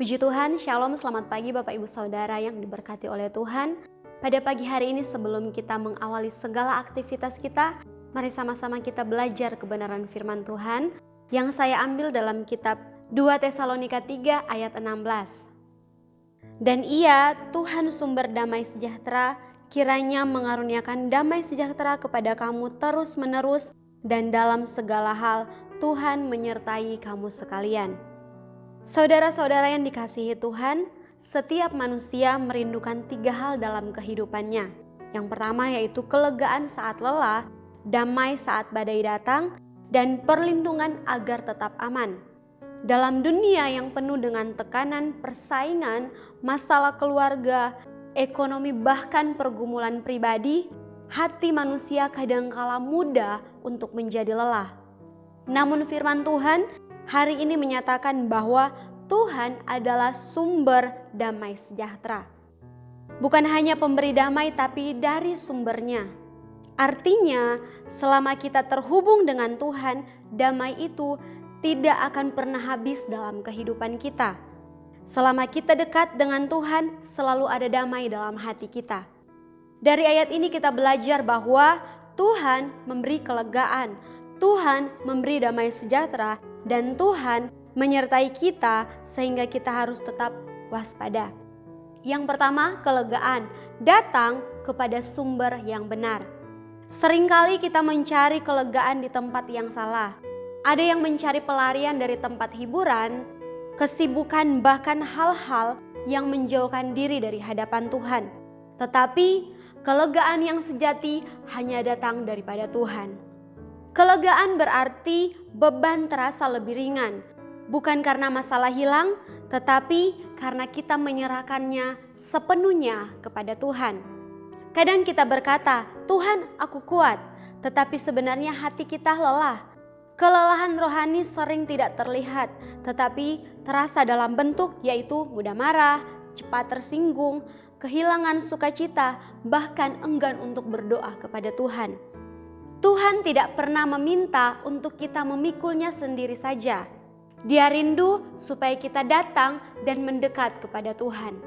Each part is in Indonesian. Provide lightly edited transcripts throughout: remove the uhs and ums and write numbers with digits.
Puji Tuhan, Shalom, selamat pagi Bapak Ibu Saudara yang diberkati oleh Tuhan. Pada pagi hari ini sebelum kita mengawali segala aktivitas kita, mari sama-sama kita belajar kebenaran firman Tuhan yang saya ambil dalam kitab 2 Tesalonika 3 ayat 16. Dan Ia, Tuhan sumber damai sejahtera, kiranya mengaruniakan damai sejahtera kepada kamu terus-menerus dan dalam segala hal Tuhan menyertai kamu sekalian. Saudara-saudara yang dikasihi Tuhan, setiap manusia merindukan 3 hal dalam kehidupannya. Yang pertama yaitu kelegaan saat lelah, damai saat badai datang, dan perlindungan agar tetap aman. Dalam dunia yang penuh dengan tekanan, persaingan, masalah keluarga, ekonomi bahkan pergumulan pribadi, hati manusia kadangkala mudah untuk menjadi lelah. Namun firman Tuhan hari ini menyatakan bahwa Tuhan adalah sumber damai sejahtera. Bukan hanya pemberi damai tapi dari sumbernya. Artinya selama kita terhubung dengan Tuhan, damai itu tidak akan pernah habis dalam kehidupan kita. Selama kita dekat dengan Tuhan, selalu ada damai dalam hati kita. Dari ayat ini kita belajar bahwa Tuhan memberi kelegaan, Tuhan memberi damai sejahtera, dan Tuhan menyertai kita sehingga kita harus tetap waspada. Yang pertama, kelegaan datang kepada sumber yang benar. Seringkali kita mencari kelegaan di tempat yang salah. Ada yang mencari pelarian dari tempat hiburan, kesibukan, bahkan hal-hal yang menjauhkan diri dari hadapan Tuhan. Tetapi kelegaan yang sejati hanya datang daripada Tuhan. Kelegaan berarti beban terasa lebih ringan, bukan karena masalah hilang, tetapi karena kita menyerahkannya sepenuhnya kepada Tuhan. Kadang kita berkata, "Tuhan, aku kuat," tetapi sebenarnya hati kita lelah. Kelelahan rohani sering tidak terlihat, tetapi terasa dalam bentuk yaitu mudah marah, cepat tersinggung, kehilangan sukacita, bahkan enggan untuk berdoa kepada Tuhan. Tuhan tidak pernah meminta untuk kita memikulnya sendiri saja. Dia rindu supaya kita datang dan mendekat kepada Tuhan.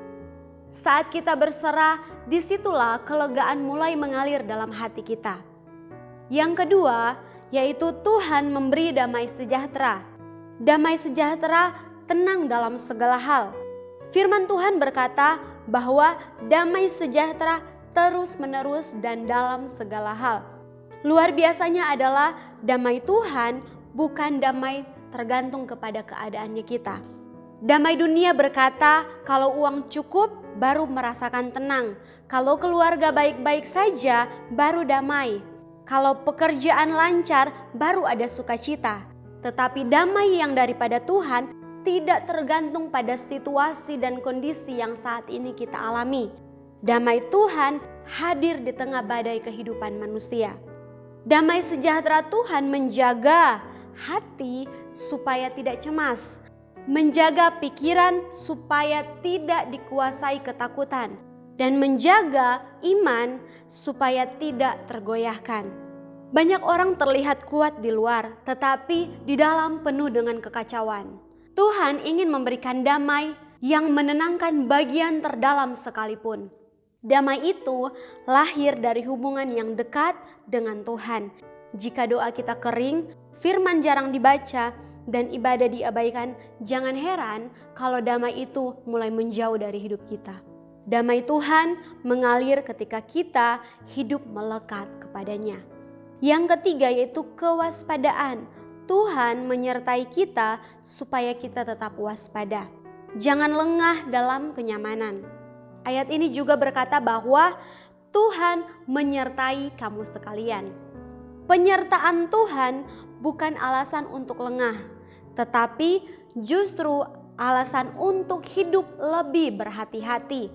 Saat kita berserah, disitulah kelegaan mulai mengalir dalam hati kita. Yang kedua, yaitu Tuhan memberi damai sejahtera. Damai sejahtera, tenang dalam segala hal. Firman Tuhan berkata bahwa damai sejahtera terus-menerus dan dalam segala hal. Luar biasanya adalah damai Tuhan bukan damai tergantung kepada keadaannya kita. Damai dunia berkata kalau uang cukup baru merasakan tenang. Kalau keluarga baik-baik saja baru damai. Kalau pekerjaan lancar baru ada sukacita. Tetapi damai yang daripada Tuhan tidak tergantung pada situasi dan kondisi yang saat ini kita alami. Damai Tuhan hadir di tengah badai kehidupan manusia. Damai sejahtera Tuhan menjaga hati supaya tidak cemas, menjaga pikiran supaya tidak dikuasai ketakutan, dan menjaga iman supaya tidak tergoyahkan. Banyak orang terlihat kuat di luar, tetapi di dalam penuh dengan kekacauan. Tuhan ingin memberikan damai yang menenangkan bagian terdalam sekalipun. Damai itu lahir dari hubungan yang dekat dengan Tuhan. Jika doa kita kering, firman jarang dibaca, dan ibadah diabaikan, jangan heran kalau damai itu mulai menjauh dari hidup kita. Damai Tuhan mengalir ketika kita hidup melekat kepadanya. Yang ketiga yaitu kewaspadaan. Tuhan menyertai kita supaya kita tetap waspada. Jangan lengah dalam kenyamanan. Ayat ini juga berkata bahwa Tuhan menyertai kamu sekalian. Penyertaan Tuhan bukan alasan untuk lengah, tetapi justru alasan untuk hidup lebih berhati-hati.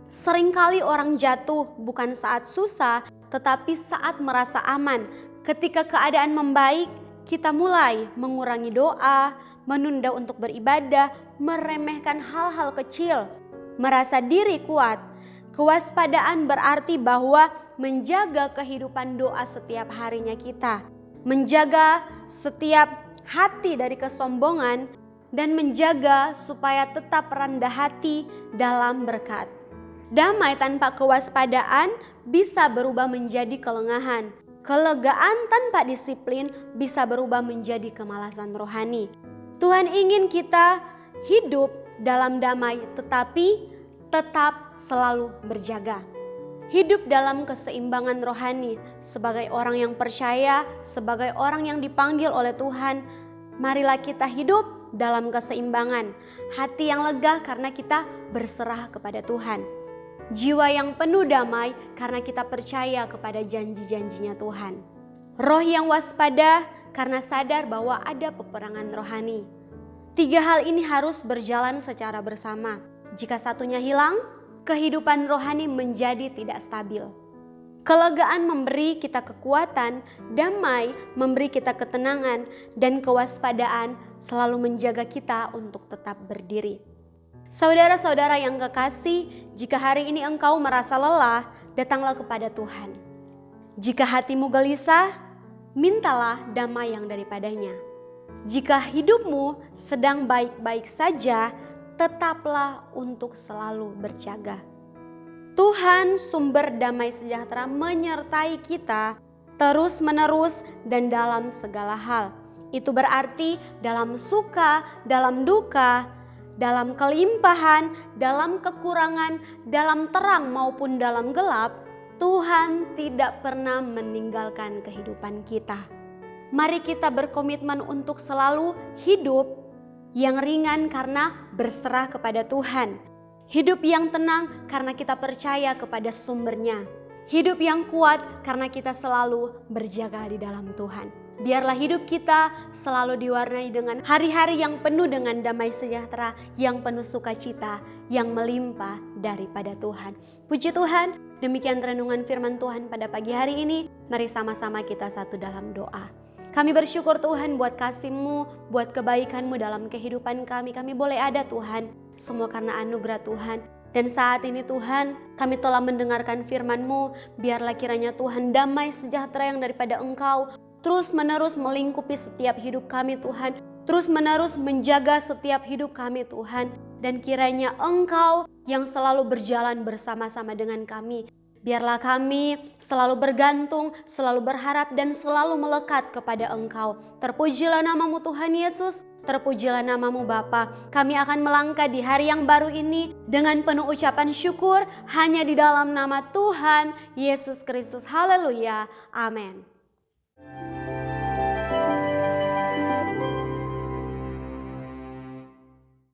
Seringkali orang jatuh bukan saat susah, tetapi saat merasa aman. Ketika keadaan membaik, kita mulai mengurangi doa, menunda untuk beribadah, meremehkan hal-hal kecil, merasa diri kuat. Kewaspadaan berarti bahwa menjaga kehidupan doa setiap harinya kita, menjaga setiap hati dari kesombongan, dan menjaga supaya tetap rendah hati dalam berkat. Damai tanpa kewaspadaan bisa berubah menjadi kelengahan. Kelegaan tanpa disiplin bisa berubah menjadi kemalasan rohani. Tuhan ingin kita hidup dalam damai tetapi tetap selalu berjaga. Hidup dalam keseimbangan rohani sebagai orang yang percaya, sebagai orang yang dipanggil oleh Tuhan. Marilah kita hidup dalam keseimbangan. Hati yang lega karena kita berserah kepada Tuhan. Jiwa yang penuh damai karena kita percaya kepada janji-janjinya Tuhan. Roh yang waspada karena sadar bahwa ada peperangan rohani. 3 hal ini harus berjalan secara bersama. Jika satunya hilang, kehidupan rohani menjadi tidak stabil. Kelegaan memberi kita kekuatan, damai memberi kita ketenangan, dan kewaspadaan selalu menjaga kita untuk tetap berdiri. Saudara-saudara yang kekasih, jika hari ini engkau merasa lelah, datanglah kepada Tuhan. Jika hatimu gelisah, mintalah damai yang daripadanya. Jika hidupmu sedang baik-baik saja, tetaplah untuk selalu berjaga. Tuhan sumber damai sejahtera menyertai kita terus-menerus dan dalam segala hal. Itu berarti dalam suka, dalam duka, dalam kelimpahan, dalam kekurangan, dalam terang maupun dalam gelap, Tuhan tidak pernah meninggalkan kehidupan kita. Mari kita berkomitmen untuk selalu hidup yang ringan karena berserah kepada Tuhan. Hidup yang tenang karena kita percaya kepada sumbernya. Hidup yang kuat karena kita selalu berjaga di dalam Tuhan. Biarlah hidup kita selalu diwarnai dengan hari-hari yang penuh dengan damai sejahtera, yang penuh sukacita, yang melimpah daripada Tuhan. Puji Tuhan, demikian renungan firman Tuhan pada pagi hari ini. Mari sama-sama kita satu dalam doa. Kami bersyukur Tuhan buat kasih-Mu, buat kebaikan-Mu dalam kehidupan kami. Kami boleh ada Tuhan, semua karena anugerah Tuhan. Dan saat ini Tuhan, kami telah mendengarkan firman-Mu. Biarlah kiranya Tuhan damai sejahtera yang daripada Engkau terus menerus melingkupi setiap hidup kami Tuhan. Terus menerus menjaga setiap hidup kami Tuhan. Dan kiranya Engkau yang selalu berjalan bersama-sama dengan kami. Biarlah kami selalu bergantung, selalu berharap dan selalu melekat kepada Engkau. Terpujilah nama-Mu Tuhan Yesus, terpujilah nama-Mu Bapa. Kami akan melangkah di hari yang baru ini dengan penuh ucapan syukur hanya di dalam nama Tuhan Yesus Kristus. Haleluya. Amin.